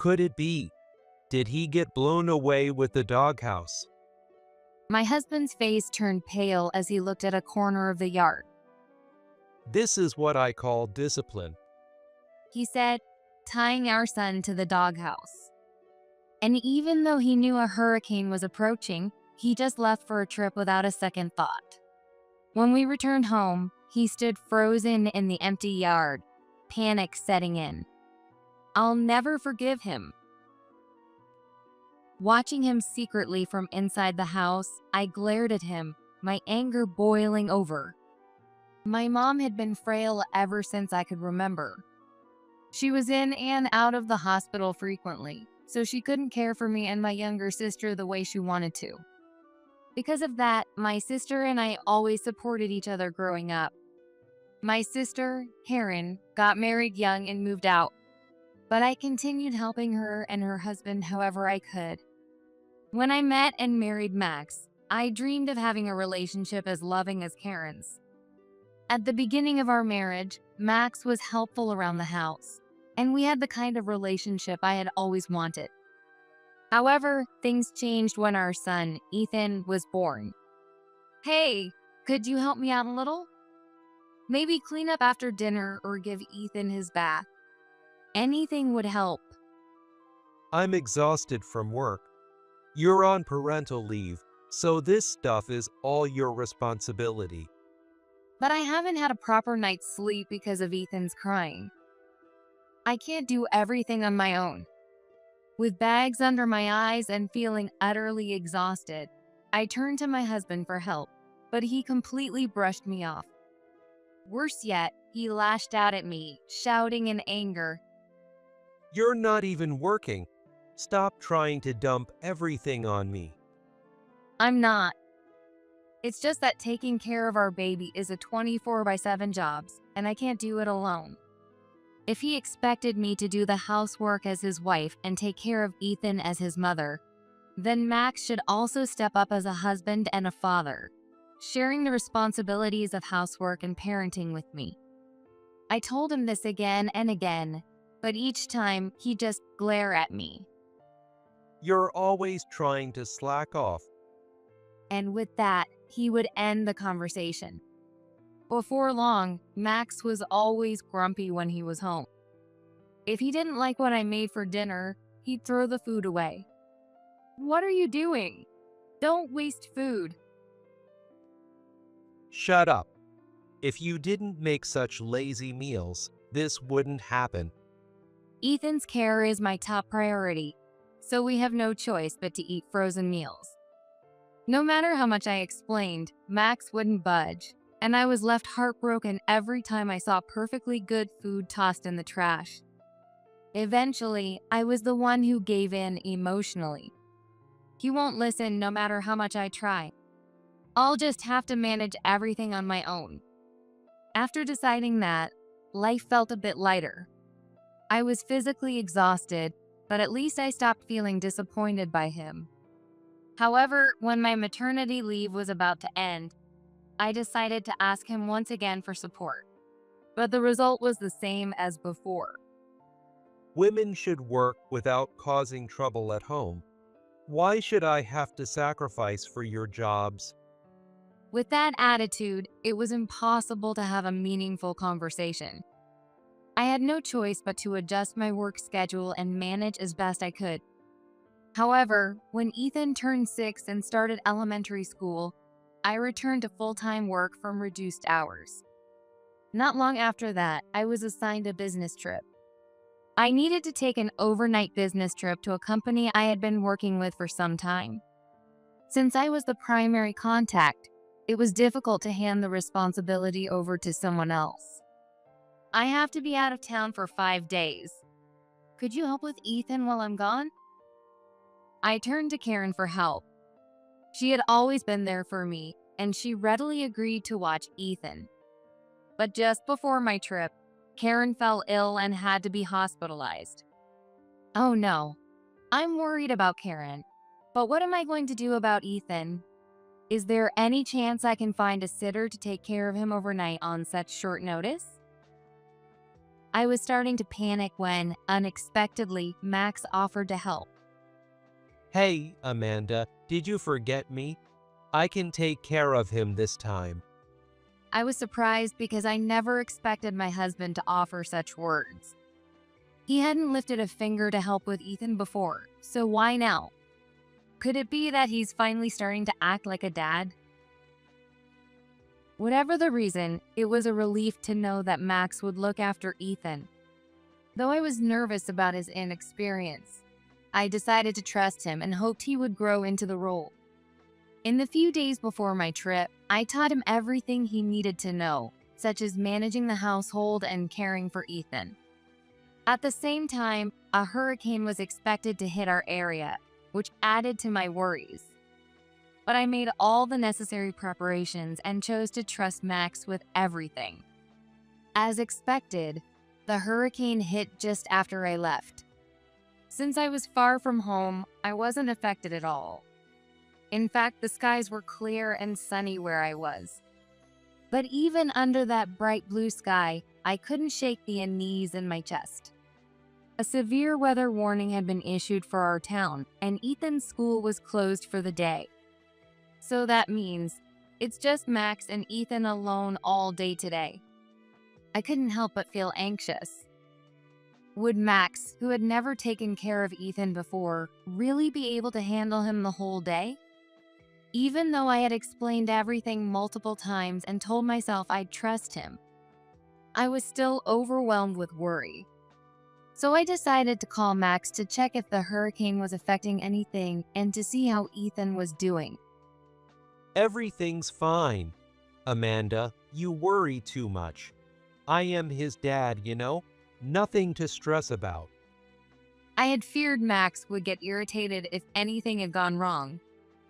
could it be? Did he get blown away with the doghouse? My husband's face turned pale as he looked at a corner of the yard. This is what I call discipline. He said, tying our son to the doghouse. And even though he knew a hurricane was approaching, he just left for a trip without a second thought. When we returned home, he stood frozen in the empty yard, panic setting in. I'll never forgive him. Watching him secretly from inside the house, I glared at him, my anger boiling over. My mom had been frail ever since I could remember. She was in and out of the hospital frequently, so she couldn't care for me and my younger sister the way she wanted to. Because of that, my sister and I always supported each other growing up. My sister, Karen, got married young and moved out, but I continued helping her and her husband however I could. When I met and married Max, I dreamed of having a relationship as loving as Karen's. At the beginning of our marriage, Max was helpful around the house, and we had the kind of relationship I had always wanted. However, things changed when our son, Ethan, was born. Hey, could you help me out a little? Maybe clean up after dinner or give Ethan his bath. Anything would help. I'm exhausted from work. You're on parental leave, so this stuff is all your responsibility. But I haven't had a proper night's sleep because of Ethan's crying. I can't do everything on my own. With bags under my eyes and feeling utterly exhausted, I turned to my husband for help, but he completely brushed me off. Worse yet, he lashed out at me, shouting in anger. You're not even working. Stop trying to dump everything on me. I'm not. It's just that taking care of our baby is a 24/7 job, and I can't do it alone. If he expected me to do the housework as his wife and take care of Ethan as his mother, then Max should also step up as a husband and a father, sharing the responsibilities of housework and parenting with me. I told him this again and again, but each time he'd just glare at me. You're always trying to slack off. And with that, he would end the conversation. Before long, Max was always grumpy when he was home. If he didn't like what I made for dinner, he'd throw the food away. What are you doing? Don't waste food. Shut up. If you didn't make such lazy meals, this wouldn't happen. Ethan's care is my top priority, so we have no choice but to eat frozen meals. No matter how much I explained, Max wouldn't budge, and I was left heartbroken every time I saw perfectly good food tossed in the trash. Eventually, I was the one who gave in emotionally. He won't listen no matter how much I try. I'll just have to manage everything on my own. After deciding that, life felt a bit lighter. I was physically exhausted, but at least I stopped feeling disappointed by him. However, when my maternity leave was about to end, I decided to ask him once again for support. But the result was the same as before. Women should work without causing trouble at home. Why should I have to sacrifice for your jobs? With that attitude, it was impossible to have a meaningful conversation. I had no choice but to adjust my work schedule and manage as best I could. However, when Ethan turned 6 and started elementary school, I returned to full-time work from reduced hours. Not long after that, I was assigned a business trip. I needed to take an overnight business trip to a company I had been working with for some time. Since I was the primary contact, it was difficult to hand the responsibility over to someone else. I have to be out of town for 5 days. Could you help with Ethan while I'm gone? I turned to Karen for help. She had always been there for me, and she readily agreed to watch Ethan. But just before my trip, Karen fell ill and had to be hospitalized. Oh no, I'm worried about Karen. But what am I going to do about Ethan? Is there any chance I can find a sitter to take care of him overnight on such short notice? I was starting to panic when, unexpectedly, Max offered to help. Hey, Amanda, did you forget me? I can take care of him this time. I was surprised because I never expected my husband to offer such words. He hadn't lifted a finger to help with Ethan before, so why now? Could it be that he's finally starting to act like a dad? Whatever the reason, it was a relief to know that Max would look after Ethan. Though I was nervous about his inexperience, I decided to trust him and hoped he would grow into the role. In the few days before my trip, I taught him everything he needed to know, such as managing the household and caring for Ethan. At the same time, a hurricane was expected to hit our area, which added to my worries. But I made all the necessary preparations and chose to trust Max with everything. As expected, the hurricane hit just after I left. Since I was far from home, I wasn't affected at all. In fact, the skies were clear and sunny where I was. But even under that bright blue sky, I couldn't shake the unease in my chest. A severe weather warning had been issued for our town, and Ethan's school was closed for the day. So that means it's just Max and Ethan alone all day today. I couldn't help but feel anxious. Would Max, who had never taken care of Ethan before, really be able to handle him the whole day? Even though I had explained everything multiple times and told myself I'd trust him, I was still overwhelmed with worry. So I decided to call Max to check if the hurricane was affecting anything and to see how Ethan was doing. Everything's fine. Amanda, you worry too much. I am his dad, you know? Nothing to stress about. I had feared Max would get irritated if anything had gone wrong,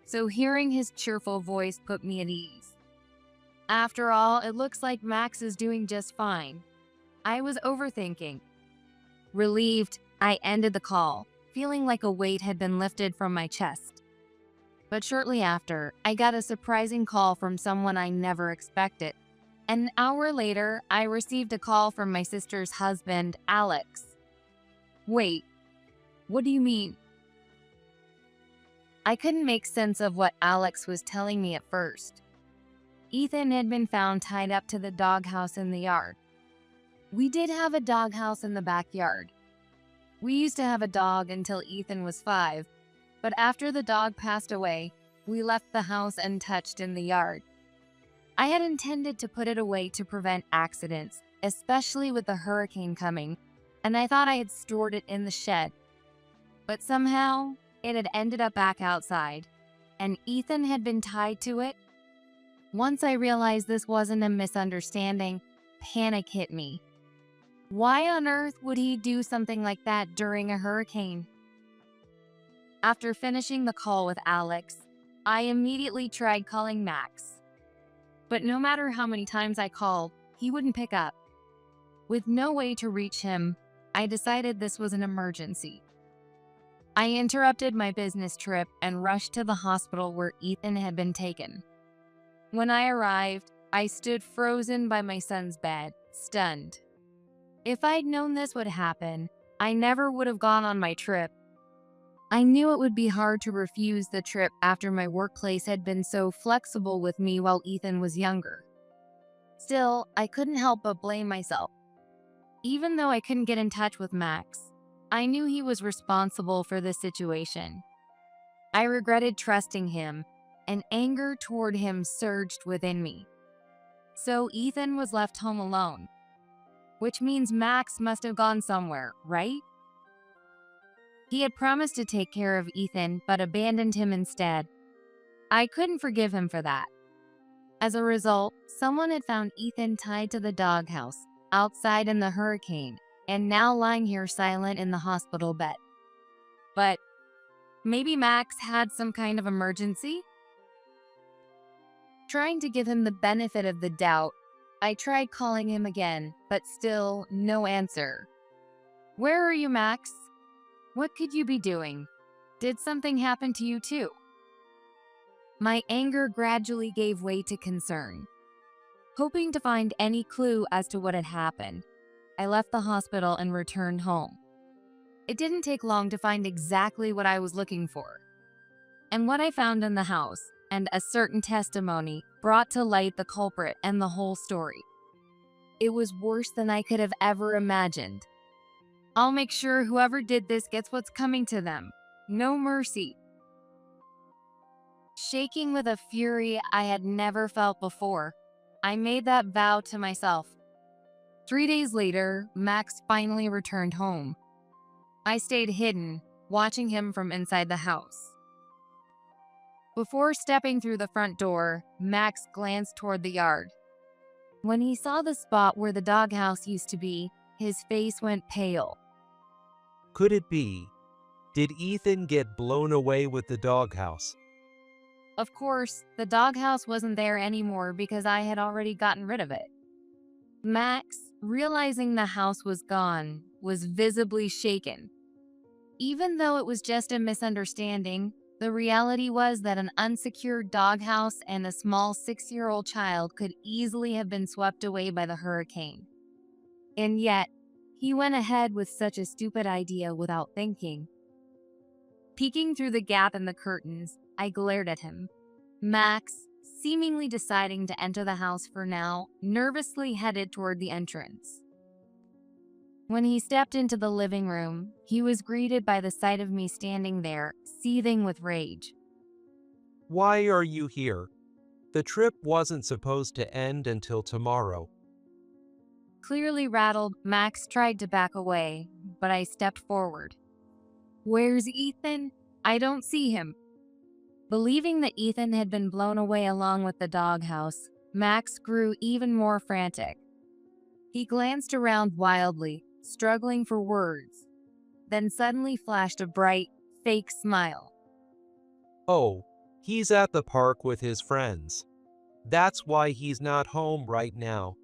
so hearing his cheerful voice put me at ease. After all, it looks like Max is doing just fine. I was overthinking. Relieved, I ended the call, feeling like a weight had been lifted from my chest. But shortly after, I got a surprising call from someone I never expected. An hour later, I received a call from my sister's husband, Alex. Wait, what do you mean? I couldn't make sense of what Alex was telling me at first. Ethan had been found tied up to the doghouse in the yard. We did have a doghouse in the backyard. We used to have a dog until Ethan was 5, but after the dog passed away, we left the house untouched in the yard. I had intended to put it away to prevent accidents, especially with the hurricane coming, and I thought I had stored it in the shed. But somehow, it had ended up back outside, and Ethan had been tied to it. Once I realized this wasn't a misunderstanding, panic hit me. Why on earth would he do something like that during a hurricane? After finishing the call with Alex, I immediately tried calling Max. But no matter how many times I called, he wouldn't pick up. With no way to reach him, I decided this was an emergency. I interrupted my business trip and rushed to the hospital where Ethan had been taken. When I arrived, I stood frozen by my son's bed, stunned. If I'd known this would happen, I never would have gone on my trip. I knew it would be hard to refuse the trip after my workplace had been so flexible with me while Ethan was younger. Still, I couldn't help but blame myself. Even though I couldn't get in touch with Max, I knew he was responsible for this situation. I regretted trusting him, and anger toward him surged within me. So Ethan was left home alone, which means Max must have gone somewhere, right? He had promised to take care of Ethan, but abandoned him instead. I couldn't forgive him for that. As a result, someone had found Ethan tied to the doghouse, outside in the hurricane, and now lying here silent in the hospital bed. But maybe Max had some kind of emergency? Trying to give him the benefit of the doubt, I tried calling him again, but still no answer. Where are you, Max? What could you be doing? Did something happen to you too? My anger gradually gave way to concern. Hoping to find any clue as to what had happened, I left the hospital and returned home. It didn't take long to find exactly what I was looking for. And what I found in the house, and a certain testimony, brought to light the culprit and the whole story. It was worse than I could have ever imagined. I'll make sure whoever did this gets what's coming to them. No mercy. Shaking with a fury I had never felt before, I made that vow to myself. 3 days later, Max finally returned home. I stayed hidden, watching him from inside the house. Before stepping through the front door, Max glanced toward the yard. When he saw the spot where the doghouse used to be, his face went pale. Could it be? Did Ethan get blown away with the doghouse? Of course, the doghouse wasn't there anymore because I had already gotten rid of it. Max, realizing the house was gone, was visibly shaken. Even though it was just a misunderstanding, the reality was that an unsecured doghouse and a small 6-year-old child could easily have been swept away by the hurricane. And yet, he went ahead with such a stupid idea without thinking. Peeking through the gap in the curtains, I glared at him. Max, seemingly deciding to enter the house for now, nervously headed toward the entrance. When he stepped into the living room, he was greeted by the sight of me standing there, seething with rage. Why are you here? The trip wasn't supposed to end until tomorrow. Clearly rattled, Max tried to back away, but I stepped forward. Where's Ethan? I don't see him. Believing that Ethan had been blown away along with the doghouse, Max grew even more frantic. He glanced around wildly, struggling for words, then suddenly flashed a bright, fake smile. Oh, he's at the park with his friends. That's why he's not home right now.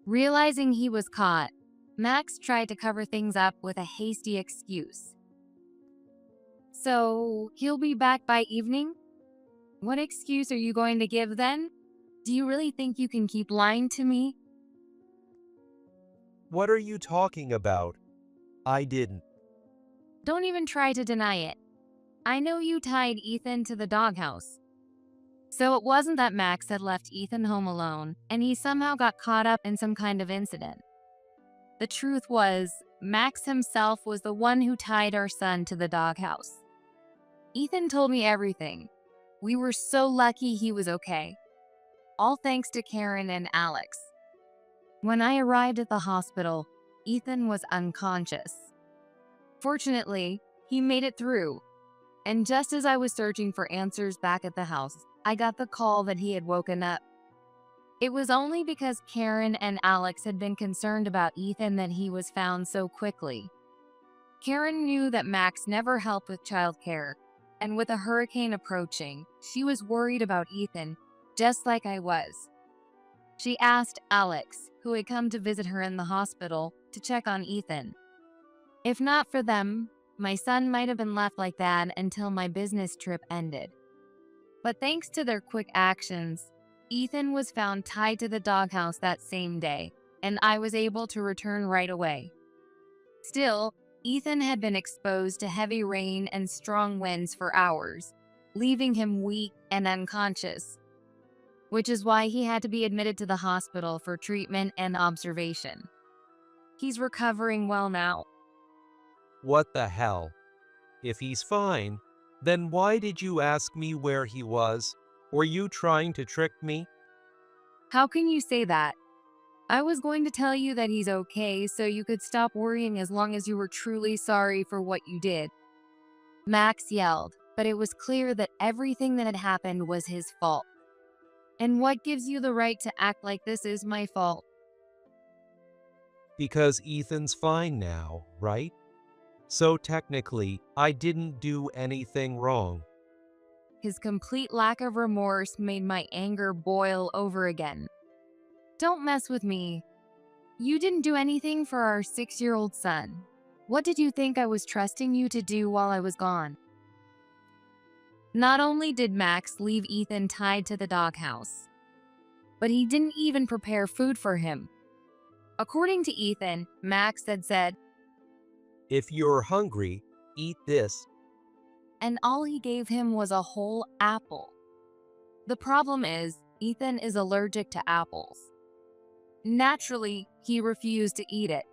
Realizing he was caught, Max tried to cover things up with a hasty excuse. So, he'll be back by evening? What excuse are you going to give then? Do you really think you can keep lying to me? What are you talking about? I didn't. Don't even try to deny it. I know you tied Ethan to the doghouse. So it wasn't that Max had left Ethan home alone, and he somehow got caught up in some kind of incident. The truth was, Max himself was the one who tied our son to the doghouse. Ethan told me everything. We were so lucky he was okay. All thanks to Karen and Alex. When I arrived at the hospital, Ethan was unconscious. Fortunately, he made it through. And just as I was searching for answers back at the house, I got the call that he had woken up. It was only because Karen and Alex had been concerned about Ethan that he was found so quickly. Karen knew that Max never helped with childcare, and with a hurricane approaching, she was worried about Ethan, just like I was. She asked Alex, who had come to visit her in the hospital, to check on Ethan. If not for them, my son might have been left like that until my business trip ended. But thanks to their quick actions, Ethan was found tied to the doghouse that same day, and I was able to return right away. Still, Ethan had been exposed to heavy rain and strong winds for hours, leaving him weak and unconscious, which is why he had to be admitted to the hospital for treatment and observation. He's recovering well now. What the hell? If he's fine, then why did you ask me where he was? Were you trying to trick me? How can you say that? I was going to tell you that he's okay so you could stop worrying as long as you were truly sorry for what you did. Max yelled, but it was clear that everything that had happened was his fault. And what gives you the right to act like this is my fault? Because Ethan's fine now, right? So technically, I didn't do anything wrong. His complete lack of remorse made my anger boil over again. Don't mess with me. You didn't do anything for our 6-year-old son. What did you think I was trusting you to do while I was gone? Not only did Max leave Ethan tied to the doghouse, but he didn't even prepare food for him. According to Ethan, Max had said, If you're hungry, eat this. and all he gave him was a whole apple. The problem is, Ethan is allergic to apples. Naturally, he refused to eat it.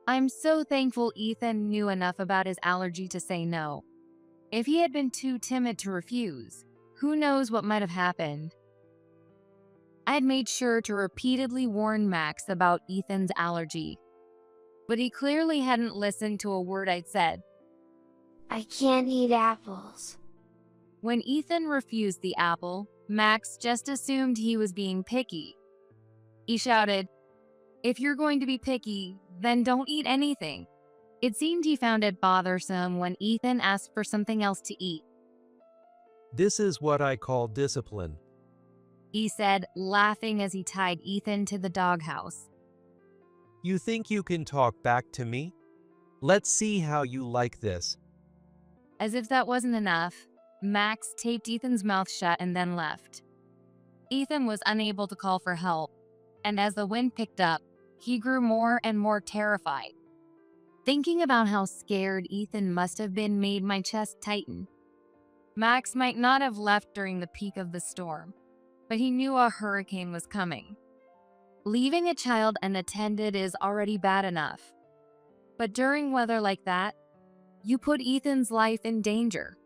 I'm so thankful Ethan knew enough about his allergy to say no. If he had been too timid to refuse, who knows what might have happened. I had made sure to repeatedly warn Max about Ethan's allergy, but he clearly hadn't listened to a word I'd said. I can't eat apples. When Ethan refused the apple, Max just assumed he was being picky. He shouted, "If you're going to be picky, then don't eat anything." It seemed he found it bothersome when Ethan asked for something else to eat. This is what I call discipline. He said, laughing as he tied Ethan to the doghouse. You think you can talk back to me? Let's see how you like this. As if that wasn't enough, Max taped Ethan's mouth shut and then left. Ethan was unable to call for help, and as the wind picked up, he grew more and more terrified. Thinking about how scared Ethan must have been made my chest tighten. Max might not have left during the peak of the storm, but he knew a hurricane was coming. Leaving a child unattended is already bad enough, but during weather like that, you put Ethan's life in danger.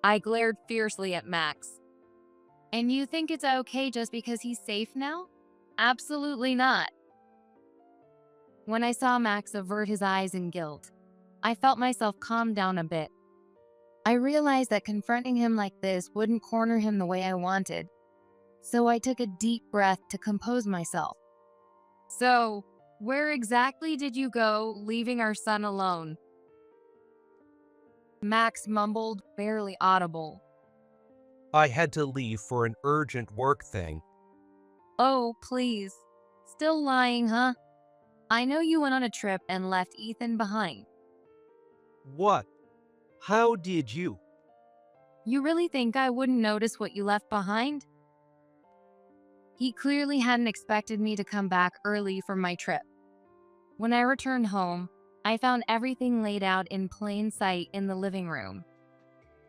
I glared fiercely at Max. And you think it's okay just because he's safe now? Absolutely not. When I saw Max avert his eyes in guilt, I felt myself calm down a bit. I realized that confronting him like this wouldn't corner him the way I wanted, so I took a deep breath to compose myself. So, where exactly did you go, leaving our son alone? Max mumbled, barely audible. I had to leave for an urgent work thing. Oh, please. Still lying, huh? I know you went on a trip and left Ethan behind. What? How did you? You really think I wouldn't notice what you left behind? He clearly hadn't expected me to come back early from my trip. When I returned home, I found everything laid out in plain sight in the living room.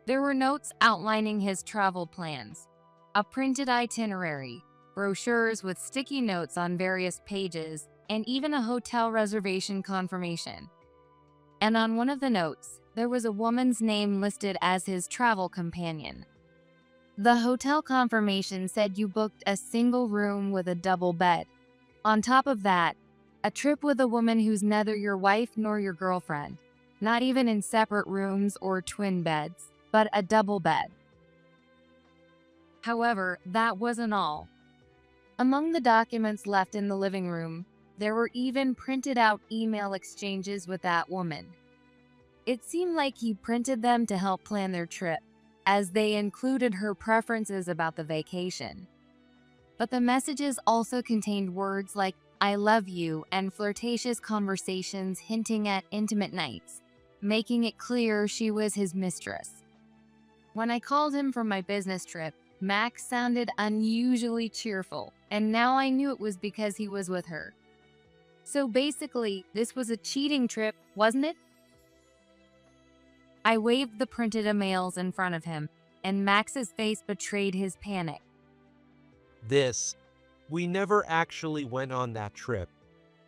There were notes outlining his travel plans, a printed itinerary, brochures with sticky notes on various pages, and even a hotel reservation confirmation. And on one of the notes, there was a woman's name listed as his travel companion. The hotel confirmation said you booked a single room with a double bed. On top of that, a trip with a woman who's neither your wife nor your girlfriend, not even in separate rooms or twin beds, but a double bed. However, that wasn't all. Among the documents left in the living room, there were even printed out email exchanges with that woman. It seemed like he printed them to help plan their trip, as they included her preferences about the vacation. But the messages also contained words like "I love you" and flirtatious conversations hinting at intimate nights, making it clear she was his mistress. When I called him from my business trip, Max sounded unusually cheerful, and now I knew it was because he was with her. So basically, this was a cheating trip, wasn't it? I waved the printed emails in front of him, and Max's face betrayed his panic. We never actually went on that trip.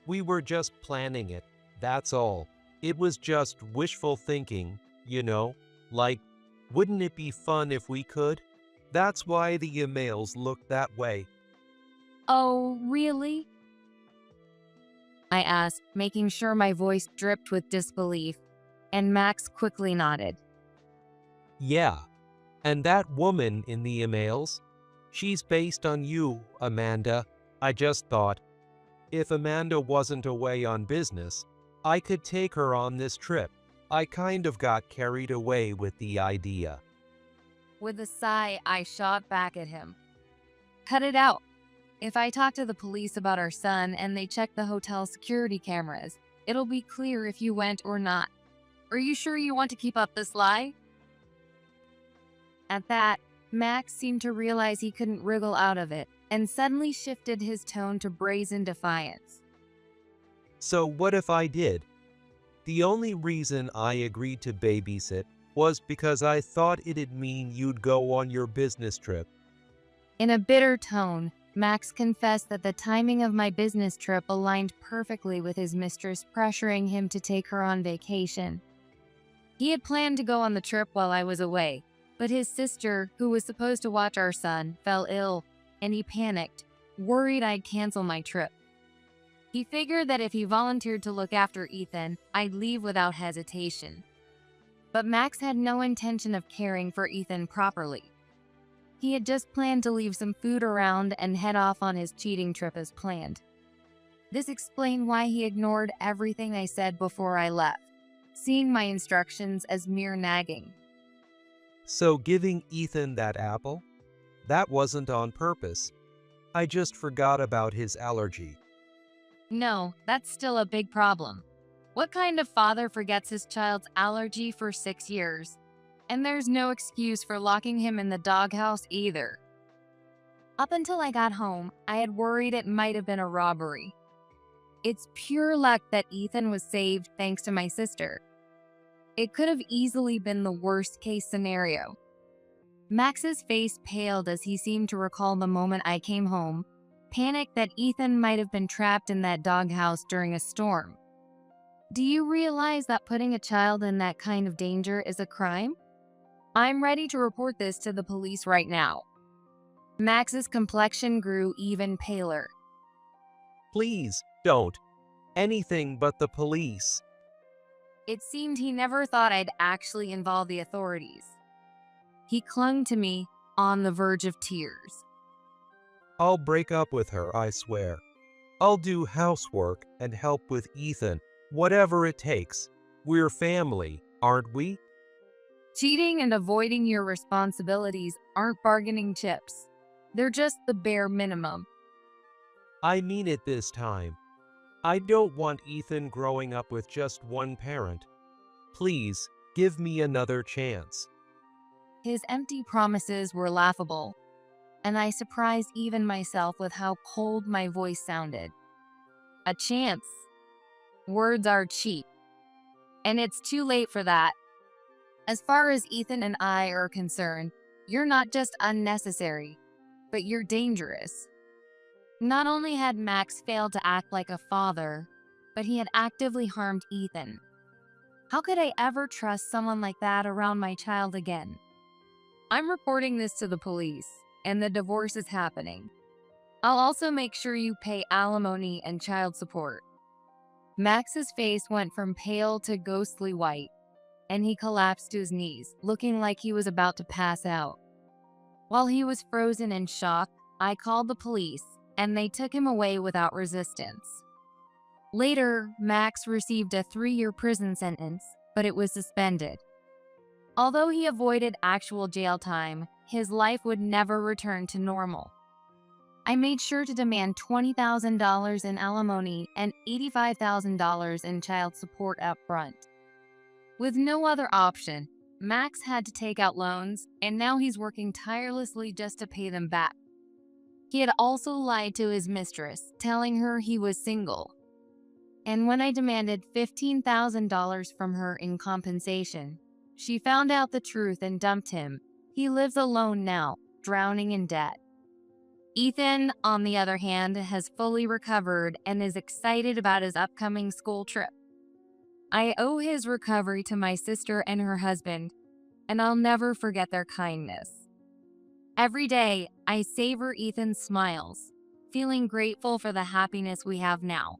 We were just planning it, that's all. It was just wishful thinking, you know, like, wouldn't it be fun if we could? That's why the emails looked that way. Oh, really? I asked, making sure my voice dripped with disbelief, and Max quickly nodded. Yeah, and that woman in the emails? She's based on you, Amanda. I just thought, if Amanda wasn't away on business, I could take her on this trip. I kind of got carried away with the idea. With a sigh, I shot back at him. Cut it out. If I talk to the police about our son and they check the hotel security cameras, it'll be clear if you went or not. Are you sure you want to keep up this lie? At that, Max seemed to realize he couldn't wriggle out of it, and suddenly shifted his tone to brazen defiance. So what if I did? The only reason I agreed to babysit was because I thought it'd mean you'd go on your business trip. In a bitter tone, Max confessed that the timing of my business trip aligned perfectly with his mistress pressuring him to take her on vacation. He had planned to go on the trip while I was away, but his sister, who was supposed to watch our son, fell ill, and he panicked, worried I'd cancel my trip. He figured that if he volunteered to look after Ethan, I'd leave without hesitation. But Max had no intention of caring for Ethan properly. He had just planned to leave some food around and head off on his cheating trip as planned. This explained why he ignored everything I said before I left, seeing my instructions as mere nagging. So giving Ethan that apple? That wasn't on purpose. I just forgot about his allergy. No, that's still a big problem. What kind of father forgets his child's allergy for 6 years? And there's no excuse for locking him in the doghouse either. Up until I got home, I had worried it might have been a robbery. It's pure luck that Ethan was saved thanks to my sister. It could have easily been the worst-case scenario. Max's face paled as he seemed to recall the moment I came home, panicked that Ethan might have been trapped in that doghouse during a storm. Do you realize that putting a child in that kind of danger is a crime? I'm ready to report this to the police right now. Max's complexion grew even paler. Please, don't. Anything but the police. It seemed he never thought I'd actually involve the authorities. He clung to me, on the verge of tears. I'll break up with her, I swear. I'll do housework and help with Ethan, whatever it takes. We're family, aren't we? Cheating and avoiding your responsibilities aren't bargaining chips. They're just the bare minimum. I mean it this time. I don't want Ethan growing up with just one parent. Please, give me another chance. His empty promises were laughable, and I surprised even myself with how cold my voice sounded. A chance. Words are cheap. And it's too late for that. As far as Ethan and I are concerned, you're not just unnecessary, but you're dangerous. Not only had Max failed to act like a father, but he had actively harmed Ethan. How could I ever trust someone like that around my child again? I'm reporting this to the police, and the divorce is happening. I'll also make sure you pay alimony and child support. Max's face went from pale to ghostly white, and he collapsed to his knees, looking like he was about to pass out. While he was frozen in shock, I called the police, and they took him away without resistance. Later, Max received a 3-year prison sentence, but it was suspended. Although he avoided actual jail time, his life would never return to normal. I made sure to demand $20,000 in alimony and $85,000 in child support up front. With no other option, Max had to take out loans, and now he's working tirelessly just to pay them back. He had also lied to his mistress, telling her he was single. And when I demanded $15,000 from her in compensation, she found out the truth and dumped him. He lives alone now, drowning in debt. Ethan, on the other hand, has fully recovered and is excited about his upcoming school trip. I owe his recovery to my sister and her husband, and I'll never forget their kindness. Every day, I savor Ethan's smiles, feeling grateful for the happiness we have now.